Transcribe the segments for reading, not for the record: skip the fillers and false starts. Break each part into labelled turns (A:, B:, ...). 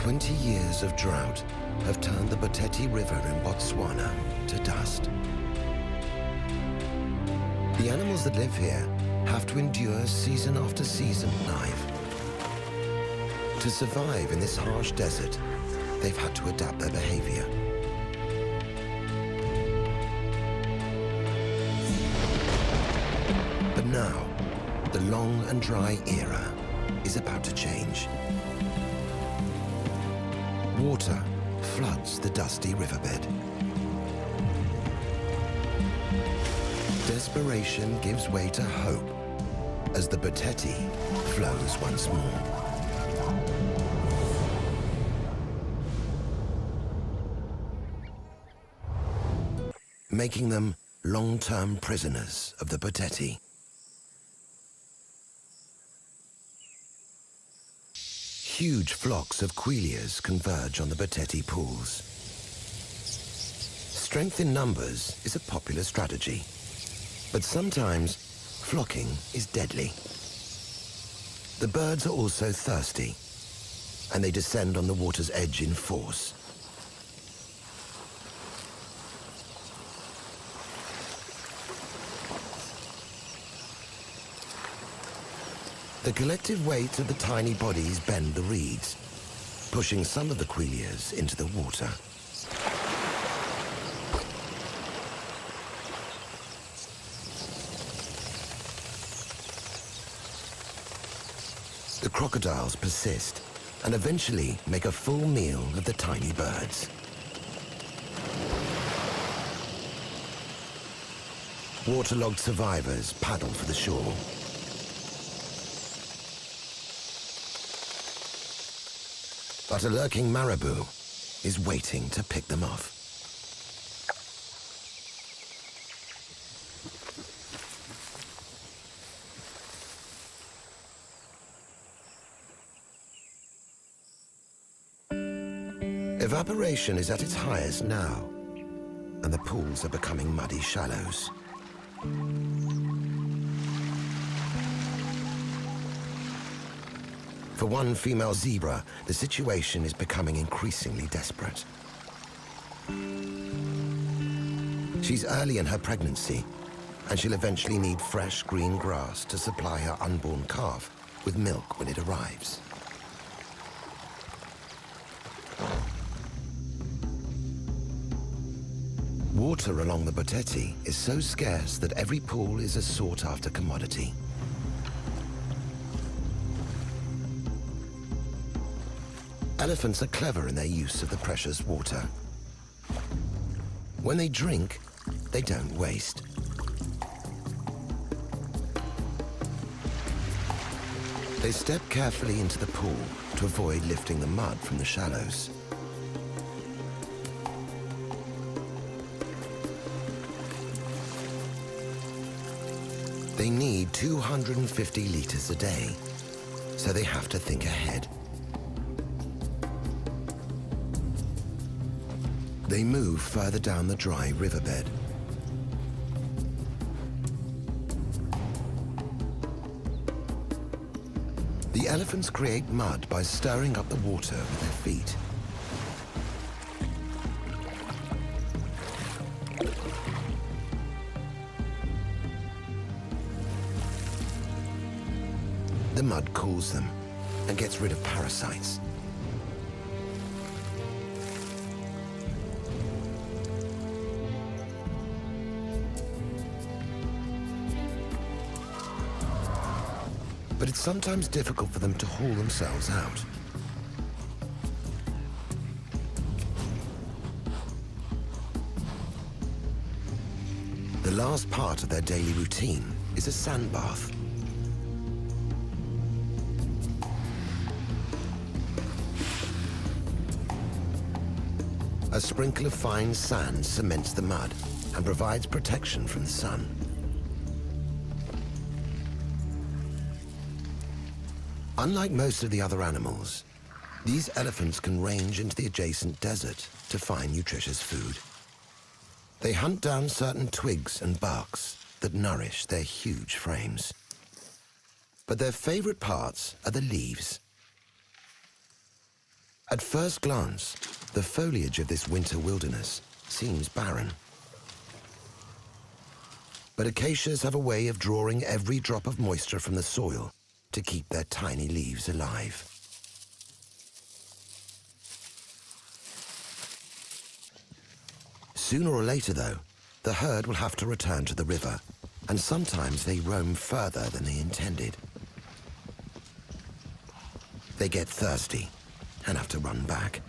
A: 20 years of drought have turned the Boteti River in Botswana to dust. The animals that live here have to endure season after season live. To survive in this harsh desert, they've had to adapt their behavior. But now, the long and dry era is about to change. Water floods the dusty riverbed. Desperation gives way to hope as the Boteti flows once more. Making them long-term prisoners of the Boteti. Huge flocks of quilias converge on the Boteti pools. Strength in numbers is a popular strategy, but sometimes flocking is deadly. The birds are also thirsty, and they descend on the water's edge in force. The collective weight of the tiny bodies bend the reeds, pushing some of the quilias into the water. The crocodiles persist and eventually make a full meal of the tiny birds. Waterlogged survivors paddle for the shore. But a lurking marabou is waiting to pick them off. Evaporation is at its highest now, and the pools are becoming muddy shallows. For one female zebra, the situation is becoming increasingly desperate. She's early in her pregnancy, and she'll eventually need fresh green grass to supply her unborn calf with milk when it arrives. Water along the Boteti is so scarce that every pool is a sought-after commodity. Elephants are clever in their use of the precious water. When they drink, they don't waste. They step carefully into the pool to avoid lifting the mud from the shallows. They need 250 liters a day, so they have to think ahead. They move further down the dry riverbed. The elephants create mud by stirring up the water with their feet. The mud cools them and gets rid of parasites. But it's sometimes difficult for them to haul themselves out. The last part of their daily routine is a sand bath. A sprinkle of fine sand cements the mud and provides protection from the sun. Unlike most of the other animals, these elephants can range into the adjacent desert to find nutritious food. They hunt down certain twigs and barks that nourish their huge frames. But their favorite parts are the leaves. At first glance, the foliage of this winter wilderness seems barren. But acacias have a way of drawing every drop of moisture from the soil to keep their tiny leaves alive. Sooner or later, though, the herd will have to return to the river, and sometimes they roam further than they intended. They get thirsty and have to run back.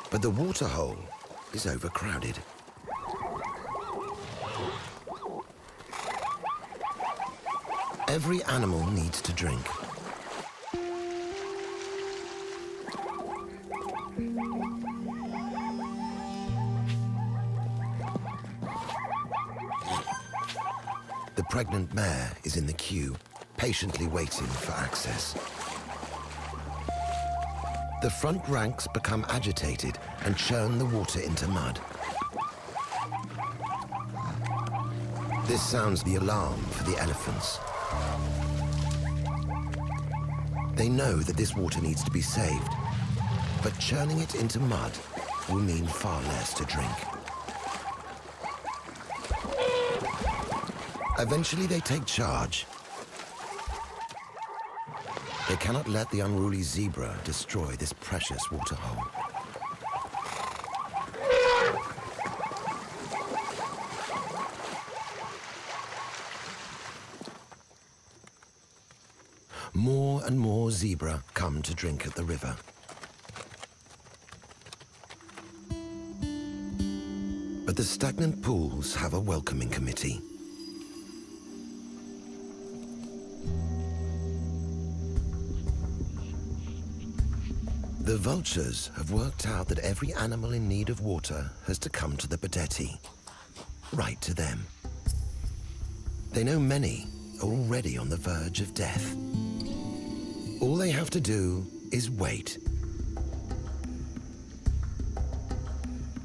A: But the waterhole is overcrowded. Every animal needs to drink. The pregnant mare is in the queue, patiently waiting for access. The front ranks become agitated and churn the water into mud. This sounds the alarm for the elephants. They know that this water needs to be saved, but churning it into mud will mean far less to drink. Eventually they take charge. They cannot let the unruly zebra destroy this precious waterhole. More and more zebra come to drink at the river. But the stagnant pools have a welcoming committee. The vultures have worked out that every animal in need of water has to come to the Badetti, right to them. They know many are already on the verge of death. All they have to do is wait.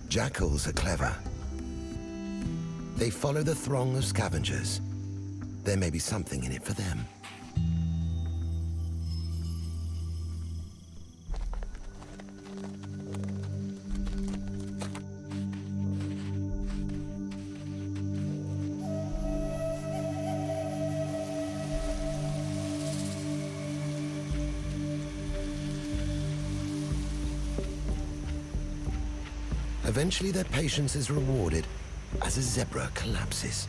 A: Jackals are clever. They follow the throng of scavengers. There may be something in it for them. Eventually, their patience is rewarded as a zebra collapses.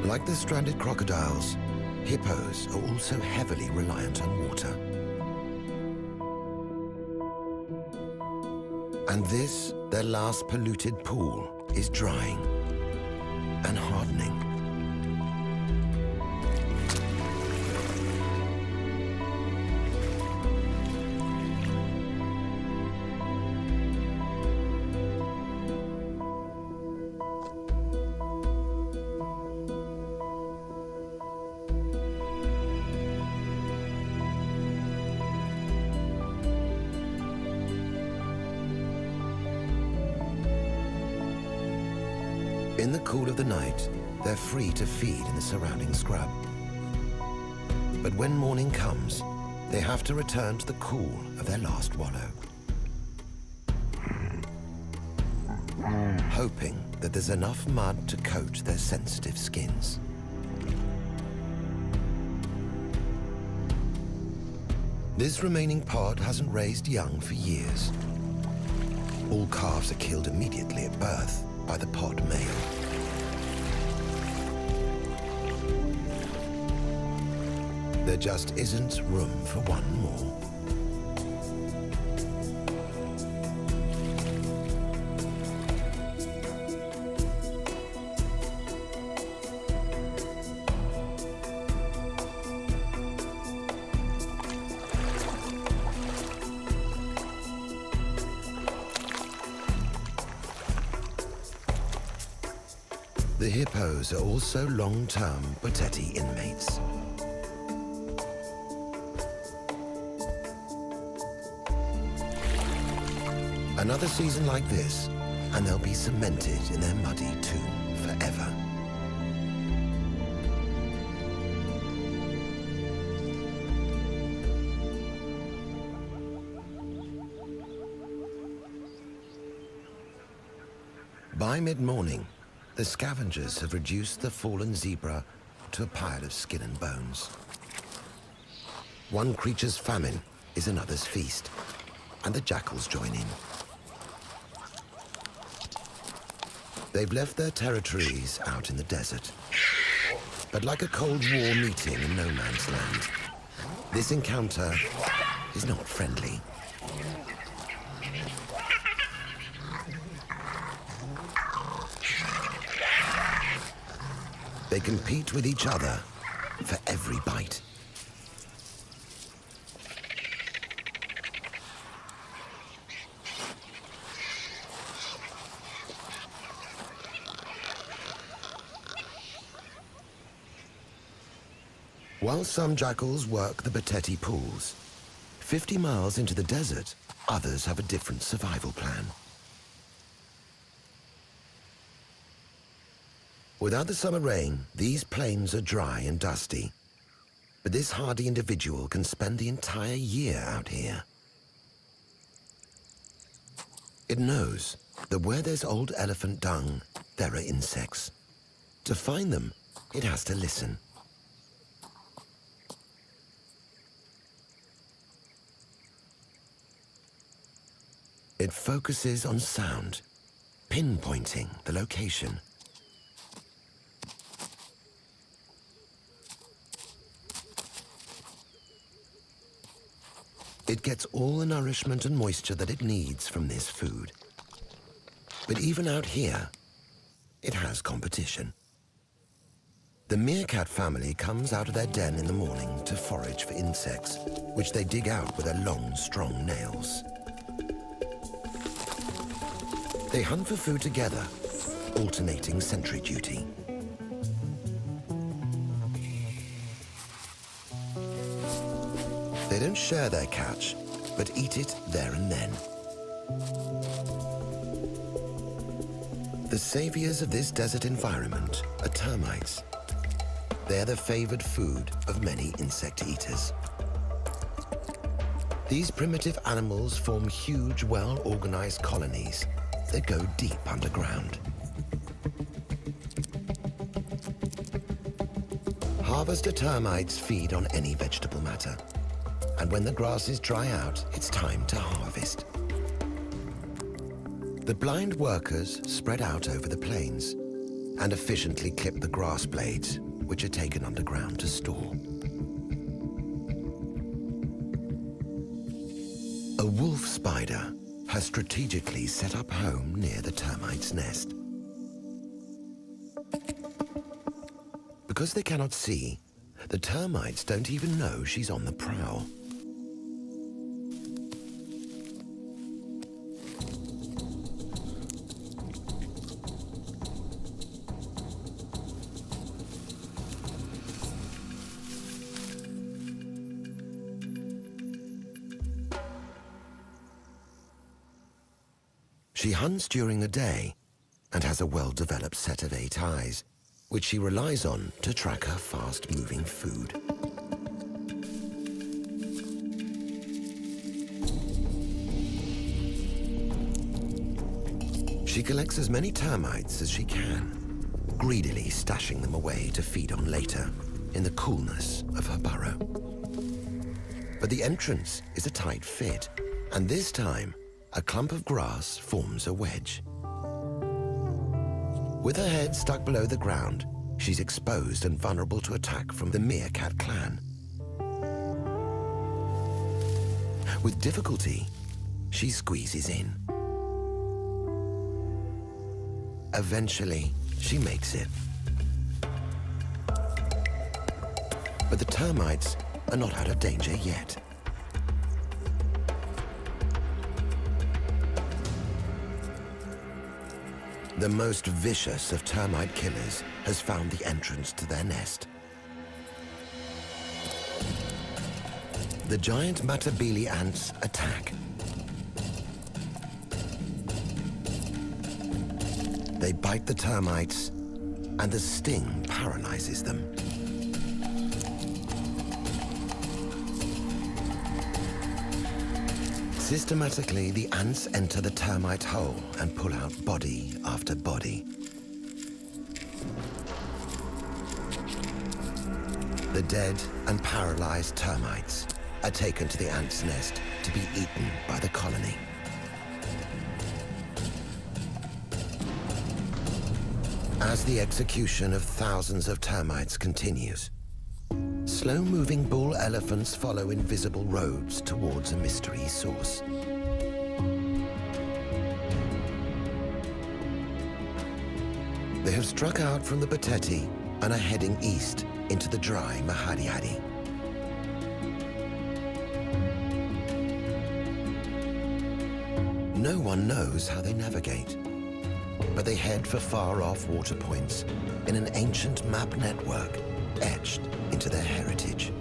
A: Like the stranded crocodiles, hippos are also heavily reliant on water. And this, their last polluted pool, is drying and hardening. In the cool of the night, they're free to feed in the surrounding scrub. But when morning comes, they have to return to the cool of their last wallow, hoping that there's enough mud to coat their sensitive skins. This remaining pod hasn't raised young for years. All calves are killed immediately at birth by the pod male. There just isn't room for one more. The hippos are also long-term Boteti inmates. Another season like this, and they'll be cemented in their muddy tomb forever. By mid-morning, the scavengers have reduced the fallen zebra to a pile of skin and bones. One creature's famine is another's feast, and the jackals join in. They've left their territories out in the desert. But like a Cold War meeting in no man's land, this encounter is not friendly. They compete with each other for every bite. While some jackals work the Boteti pools, 50 miles into the desert, others have a different survival plan. Without the summer rain, these plains are dry and dusty. But this hardy individual can spend the entire year out here. It knows that where there's old elephant dung, there are insects. To find them, it has to listen. It focuses on sound, pinpointing the location. It gets all the nourishment and moisture that it needs from this food. But even out here, it has competition. The meerkat family comes out of their den in the morning to forage for insects, which they dig out with their long, strong nails. They hunt for food together, alternating sentry duty. They don't share their catch, but eat it there and then. The saviors of this desert environment are termites. They're the favored food of many insect eaters. These primitive animals form huge, well-organized colonies that go deep underground. Harvester termites feed on any vegetable matter. And when the grasses dry out, it's time to harvest. The blind workers spread out over the plains and efficiently clip the grass blades, which are taken underground to store. A wolf spider has strategically set up home near the termite's nest. Because they cannot see, the termites don't even know she's on the prowl. She hunts during the day and has a well-developed set of 8 eyes, which she relies on to track her fast-moving food. She collects as many termites as she can, greedily stashing them away to feed on later in the coolness of her burrow. But the entrance is a tight fit, and this time, a clump of grass forms a wedge. With her head stuck below the ground, she's exposed and vulnerable to attack from the meerkat clan. With difficulty, she squeezes in. Eventually, she makes it. But the termites are not out of danger yet. The most vicious of termite killers has found the entrance to their nest. The giant Matabele ants attack. They bite the termites, and the sting paralyzes them. Systematically, the ants enter the termite hole and pull out body after body. The dead and paralyzed termites are taken to the ants' nest to be eaten by the colony. As the execution of thousands of termites continues, slow-moving bull elephants follow invisible roads towards a mystery source. They have struck out from the Batete and are heading east into the dry Mahadi. No one knows how they navigate, but they head for far-off water points in an ancient map network etched into their heritage.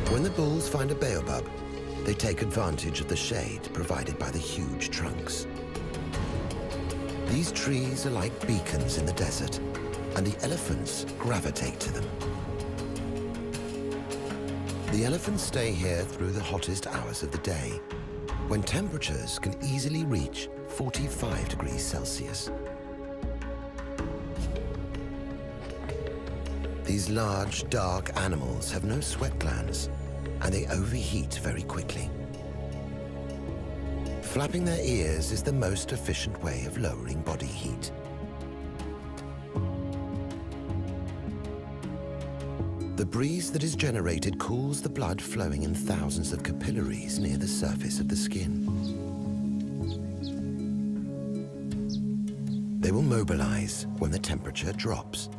A: When the bulls find a baobab, they take advantage of the shade provided by the huge trunks. These trees are like beacons in the desert, and the elephants gravitate to them. The elephants stay here through the hottest hours of the day, when temperatures can easily reach 45 degrees Celsius. These large, dark animals have no sweat glands, and they overheat very quickly. Flapping their ears is the most efficient way of lowering body heat. The breeze that is generated cools the blood flowing in thousands of capillaries near the surface of the skin. They will mobilize when the temperature drops.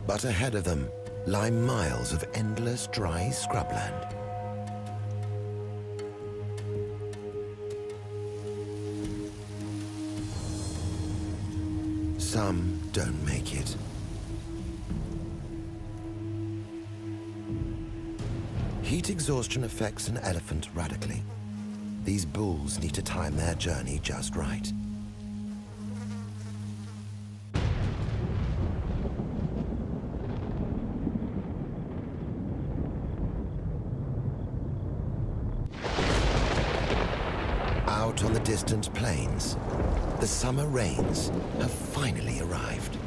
A: But ahead of them lie miles of endless dry scrubland. Some don't make it. Heat exhaustion affects an elephant radically. These bulls need to time their journey just right. Out on the distant plains, the summer rains have finally arrived.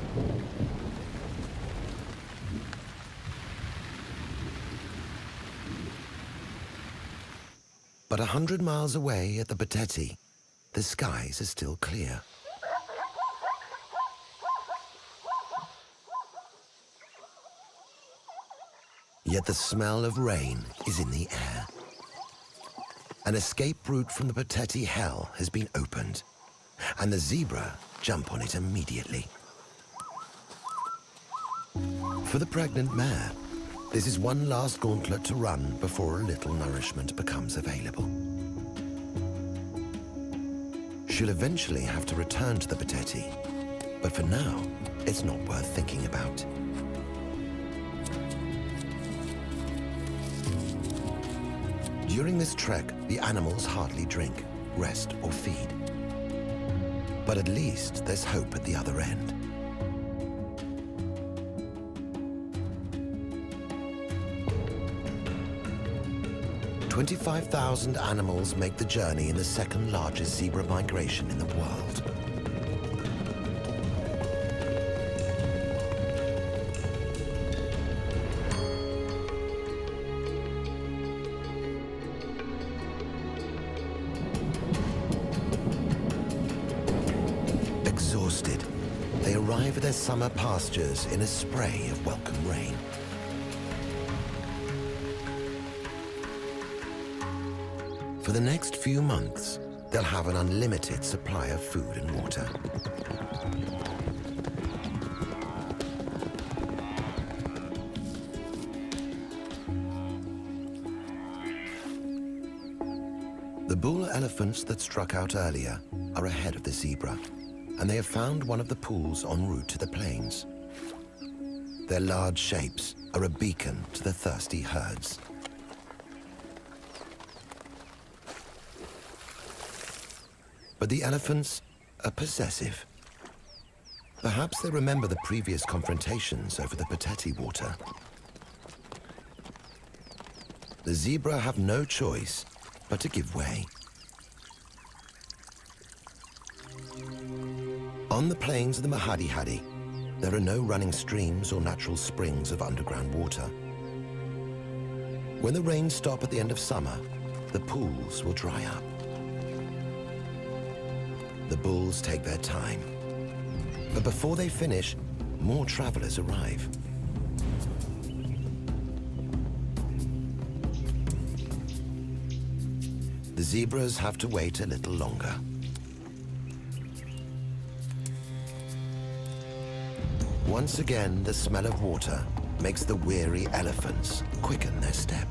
A: But 100 miles away at the Batete, the skies are still clear. Yet the smell of rain is in the air. An escape route from the Batete hell has been opened, and the zebra jump on it immediately. For the pregnant mare, this is one last gauntlet to run before a little nourishment becomes available. She'll eventually have to return to the Batete, but for now, it's not worth thinking about. During this trek, the animals hardly drink, rest, or feed. But at least there's hope at the other end. "25,000 animals make the journey in the second largest zebra migration in the world. Exhausted, they arrive at their summer pastures in a spray of welcome rain. For the next few months, they'll have an unlimited supply of food and water. The bull elephants that struck out earlier are ahead of the zebra, and they have found one of the pools en route to the plains. Their large shapes are a beacon to the thirsty herds. But the elephants are possessive. Perhaps they remember the previous confrontations over the Pateti water. The zebra have no choice but to give way. On the plains of the Mahadi-Hadi, there are no running streams or natural springs of underground water. When the rains stop at the end of summer, the pools will dry up. The bulls take their time, but before they finish, more travelers arrive. The zebras have to wait a little longer. Once again, the smell of water makes the weary elephants quicken their step.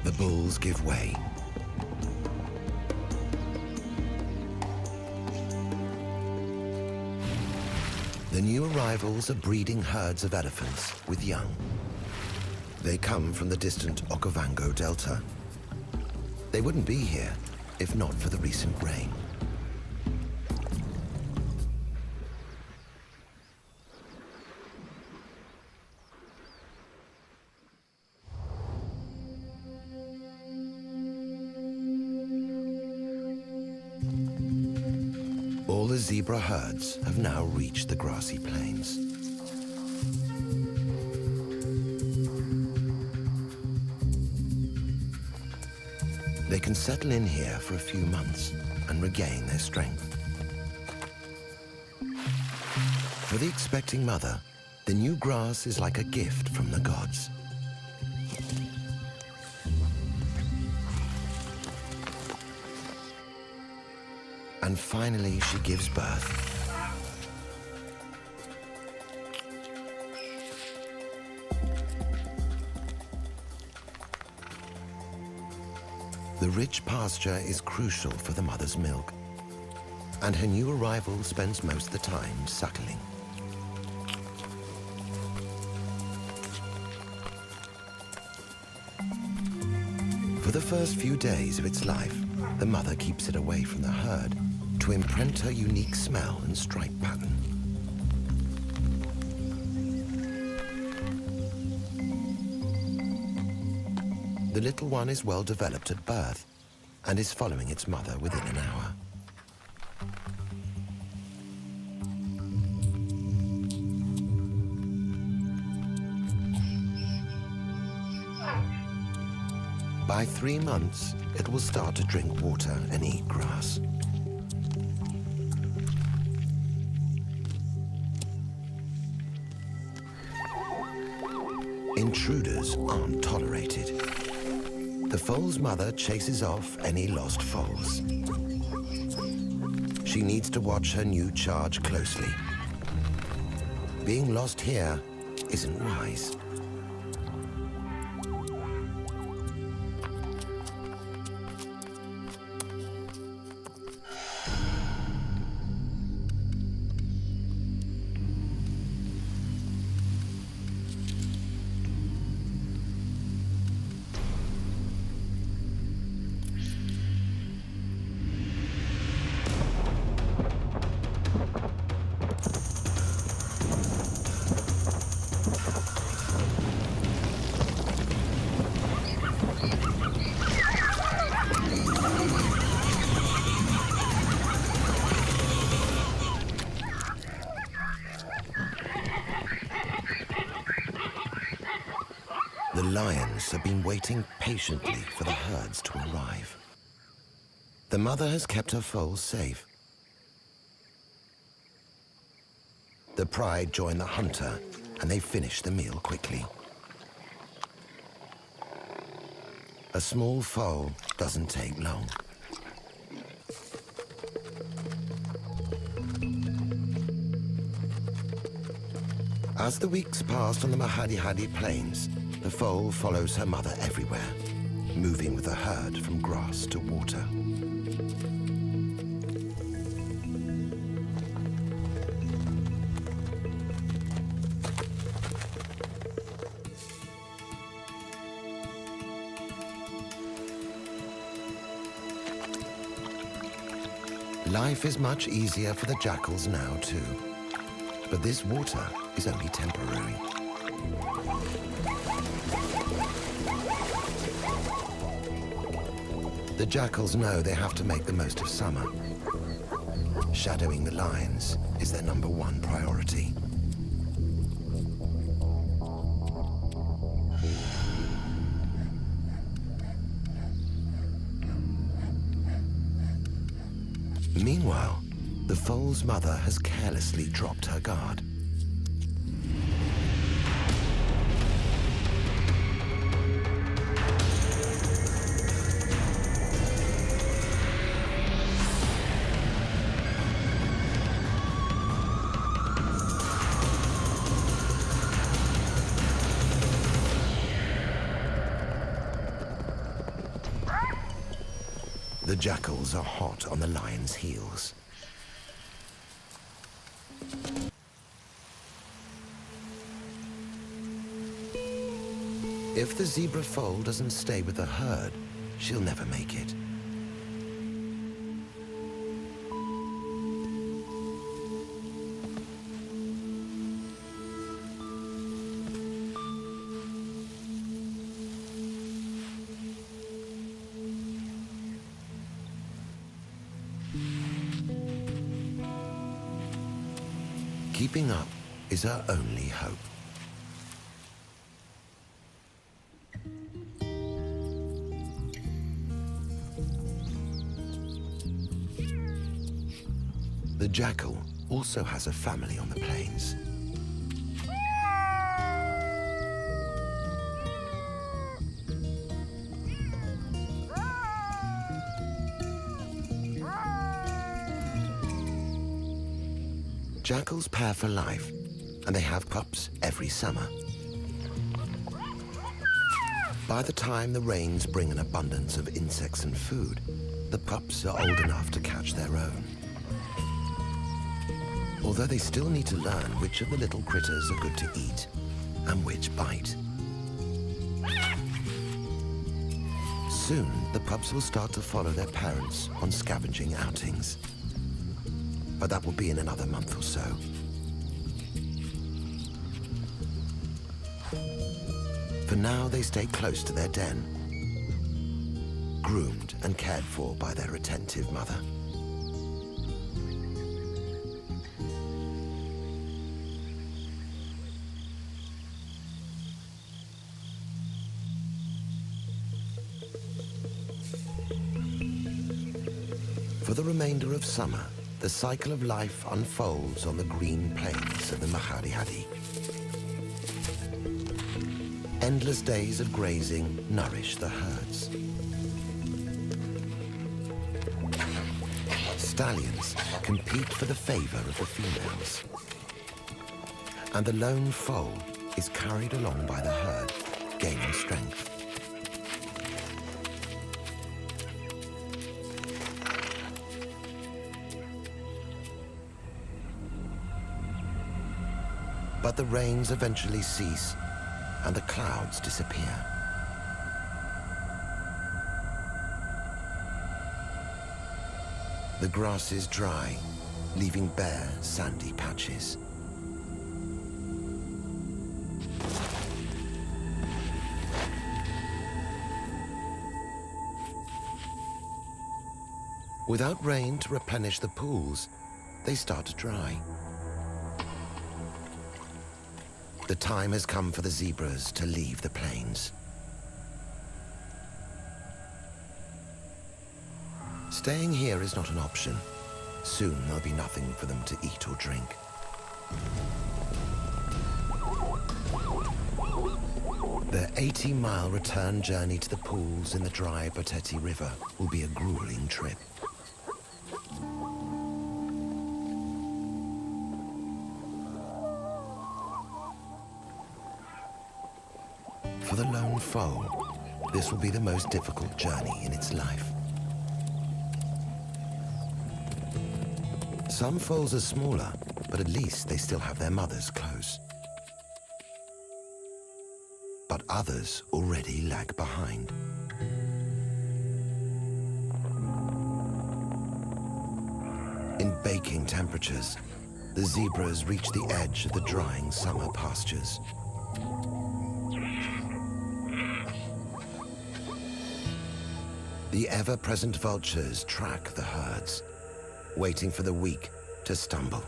A: The bulls give way. The new arrivals are breeding herds of elephants with young. They come from the distant Okavango Delta. They wouldn't be here if not for the recent rain. All the zebra herds have now reached the grassy plains. They can settle in here for a few months and regain their strength. For the expecting mother, the new grass is like a gift from the gods. And finally, she gives birth. The rich pasture is crucial for the mother's milk, and her new arrival spends most of the time suckling. For the first few days of its life, the mother keeps it away from the herd to imprint her unique smell and stripe pattern. The little one is well developed at birth and is following its mother within an hour. By 3 months, it will start to drink water and eat grass. Intruders aren't tolerated. The foal's mother chases off any lost foals. She needs to watch her new charge closely. Being lost here isn't wise. The lions have been waiting patiently for the herds to arrive. The mother has kept her foals safe. The pride join the hunter, and they finish the meal quickly. A small foal doesn't take long. As the weeks passed on the Mahadi-Hadi plains, the foal follows her mother everywhere. moving with the herd from grass to water. Life is much easier for the jackals now too, but this water is only temporary. The jackals know they have to make the most of summer. Shadowing the lions is their #1 priority. Meanwhile, the foal's mother has carelessly dropped her guard. The jackals are hot on the lion's heels. If the zebra foal doesn't stay with the herd, she'll never make it. Keeping up is her only hope. The jackal also has a family on the plains. Jackals pair for life, and they have pups every summer. By the time the rains bring an abundance of insects and food, the pups are old enough to catch their own. Although they still need to learn which of the little critters are good to eat and which bite. Soon, the pups will start to follow their parents on scavenging outings. But that will be in another month or so. For now, they stay close to their den, groomed and cared for by their attentive mother. For the remainder of summer, the cycle of life unfolds on the green plains of the Mahari. Endless days of grazing nourish the herds. Stallions compete for the favor of the females. And the lone foal is carried along by the herd, gaining strength. But the rains eventually cease, and the clouds disappear. The grass is dry, leaving bare, sandy patches. Without rain to replenish the pools, they start to dry. The time has come for the zebras to leave the plains. Staying here is not an option. Soon there'll be nothing for them to eat or drink. Their 80-mile return journey to the pools in the dry Boteti River will be a grueling trip. For the lone foal, This will be the most difficult journey in its life. Some foals are smaller, but at least they still have their mothers close. But others already lag behind. In baking temperatures, the zebras reach the edge of the drying summer pastures. The ever-present vultures track the herds, waiting for the weak to stumble.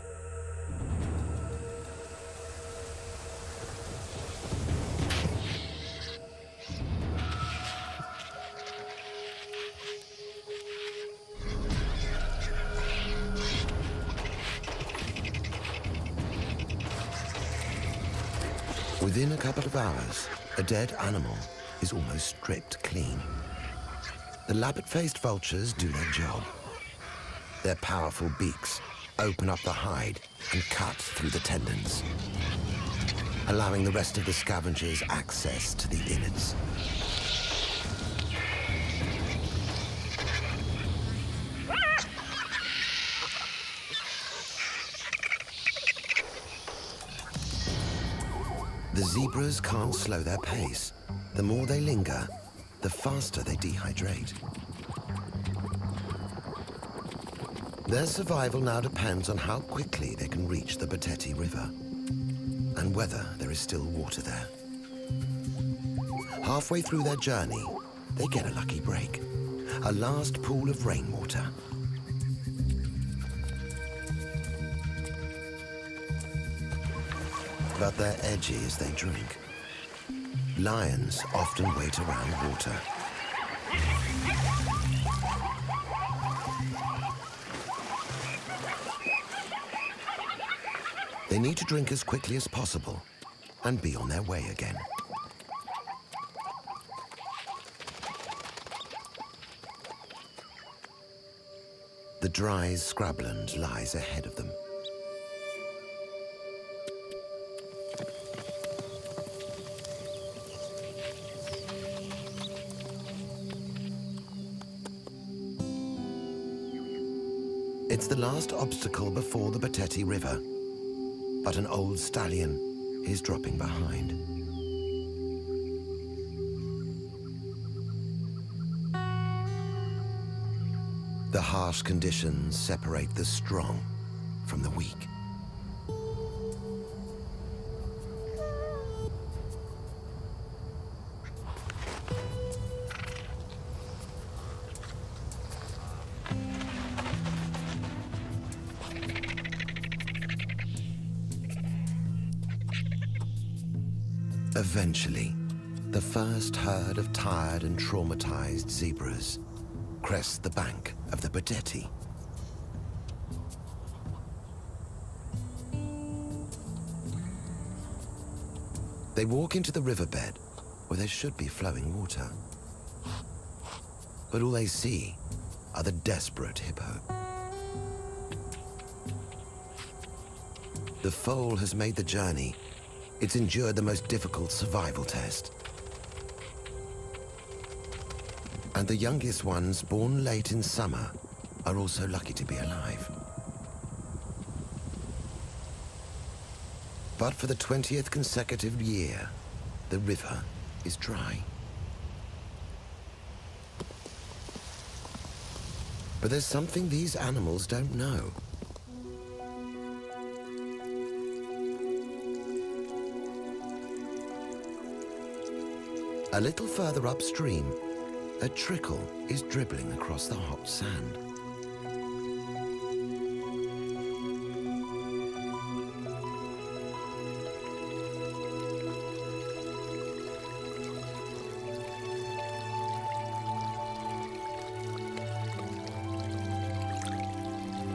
A: Within a couple of hours, a dead animal is almost stripped clean. The lappet-faced vultures do their job. Their powerful beaks open up the hide and cut through the tendons, allowing the rest of the scavengers access to the innards. The zebras can't slow their pace. The more they linger, the faster they dehydrate. Their survival now depends on how quickly they can reach the Boteti River and whether there is still water there. Halfway through their journey, they get a lucky break, a last pool of rainwater. But they're edgy as they drink. Lions often wait around water. They need to drink as quickly as possible and be on their way again. The dry scrubland lies ahead of them. It's the last obstacle before the Boteti River, but an old stallion is dropping behind. The harsh conditions separate the strong from the weak. Eventually, the first herd of tired and traumatized zebras crest the bank of the Boteti. They walk into the riverbed where there should be flowing water. But all they see are the desperate hippo. The foal has made the journey. It's endured the most difficult survival test. And the youngest ones, born late in summer, are also lucky to be alive. But for the 20th consecutive year, the river is dry. But there's something these animals don't know. A little further upstream, a trickle is dribbling across the hot sand.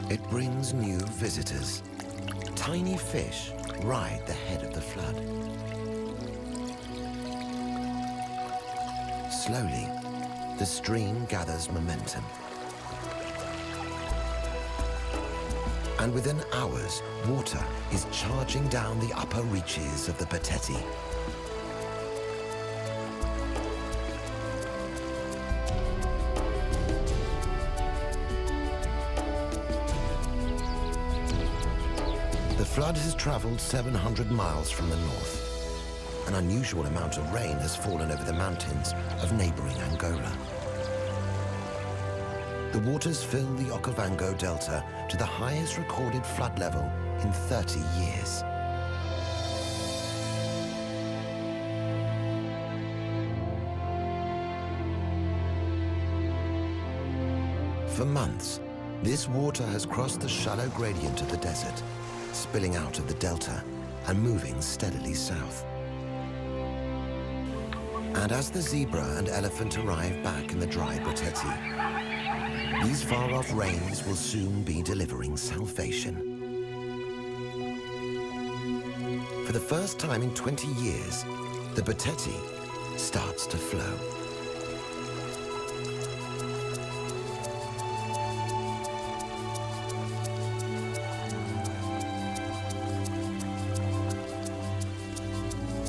A: It brings new visitors. Tiny fish ride the head of the flood. Slowly, the stream gathers momentum. And within hours, water is charging down the upper reaches of the Boteti. flood has traveled 700 miles from the north. An unusual amount of rain has fallen over the mountains of neighboring Angola. The waters fill the Okavango Delta to the highest recorded flood level in 30 years. For months, this water has crossed the shallow gradient of the desert, spilling out of the delta and moving steadily south. And as the zebra and elephant arrive back in the dry Boteti, these far-off rains will soon be delivering salvation. For the first time in 20 years, the Boteti starts to flow.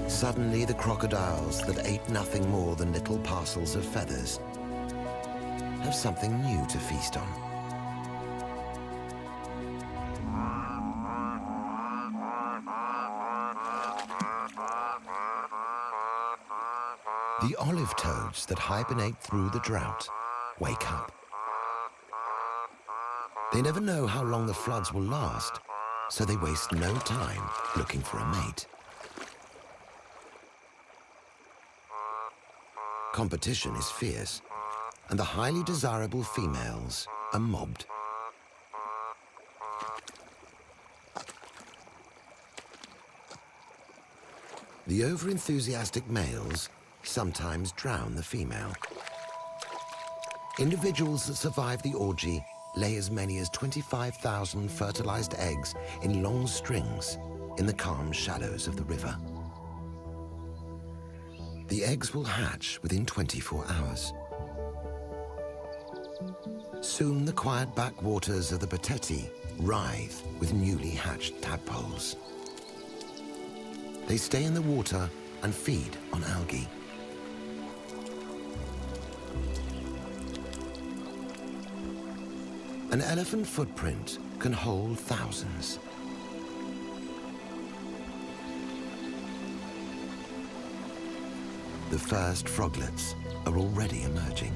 A: Suddenly, the crocodiles that ate nothing more than little parcels of feathers have something new to feast on. The olive toads that hibernate through the drought wake up. They never know how long the floods will last, so they waste no time looking for a mate. Competition is fierce, and the highly desirable females are mobbed. The over-enthusiastic males sometimes drown the female. Individuals that survive the orgy lay as many as 25,000 fertilized eggs in long strings in the calm shallows of the river. The eggs will hatch within 24 hours. Soon the quiet backwaters of the Boteti writhe with newly hatched tadpoles. They stay in the water and feed on algae. An elephant footprint can hold thousands. The first froglets are already emerging.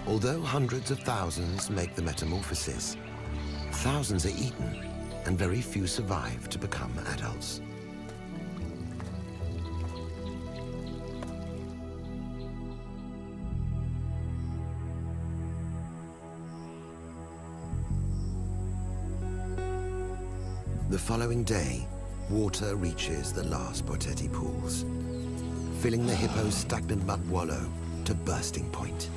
A: Although hundreds of thousands make the metamorphosis, thousands are eaten and very few survive to become adults. The following day, water reaches the last Boteti pools, filling the hippo's stagnant mud wallow to bursting point.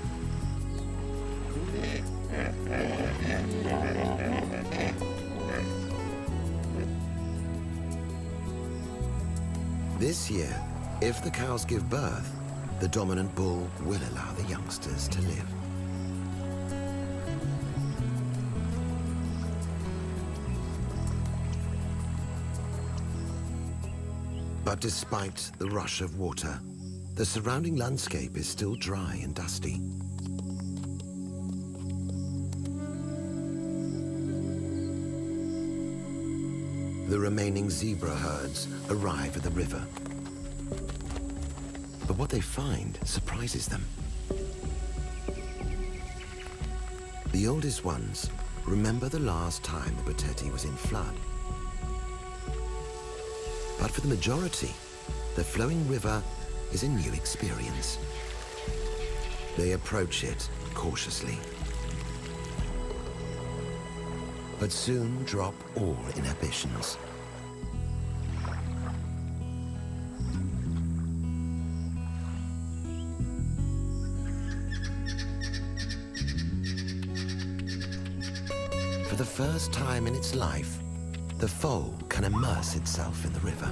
A: This year, if the cows give birth, the dominant bull will allow the youngsters to live. But despite the rush of water, the surrounding landscape is still dry and dusty. The remaining zebra herds arrive at the river. But what they find surprises them. The oldest ones remember the last time the Boteti was in flood. But for the majority, the flowing river is a new experience. They approach it cautiously, but soon drop all inhibitions. For the first time in its life, the foal can immerse itself in the river.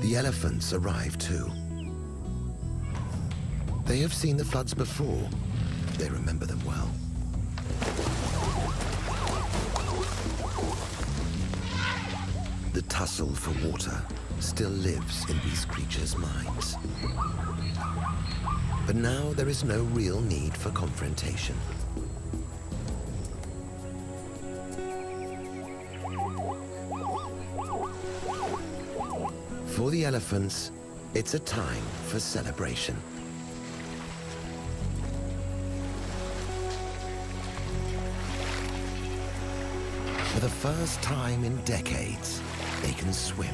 A: The elephants arrive too. They have seen the floods before. They remember them well. The tussle for water still lives in these creatures' minds. But now there is no real need for confrontation. For the elephants, it's a time for celebration. For the first time in decades, they can swim.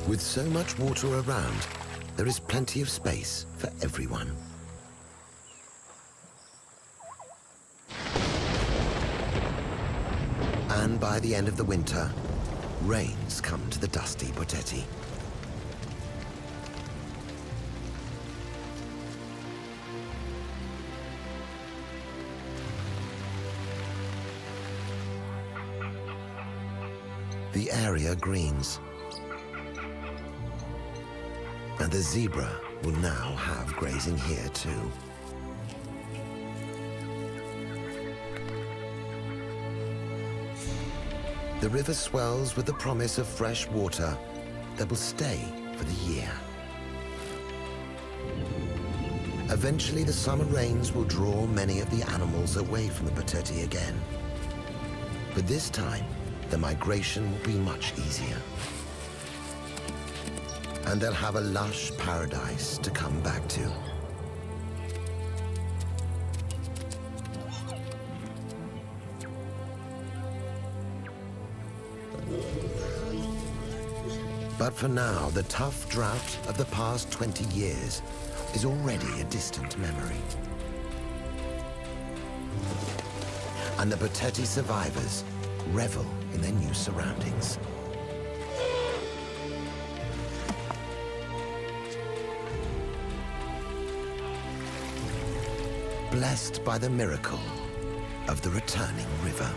A: With so much water around, there is plenty of space for everyone. And by the end of the winter, rains come to the dusty Boteti. The area greens. And the zebra will now have grazing here too. The river swells with the promise of fresh water that will stay for the year. Eventually, the summer rains will draw many of the animals away from the Boteti again. But this time, the migration will be much easier. And they'll have a lush paradise to come back to. But for now, the tough drought of the past 20 years is already a distant memory. And the Boteti survivors revel in their new surroundings. Blessed by the miracle of the returning river.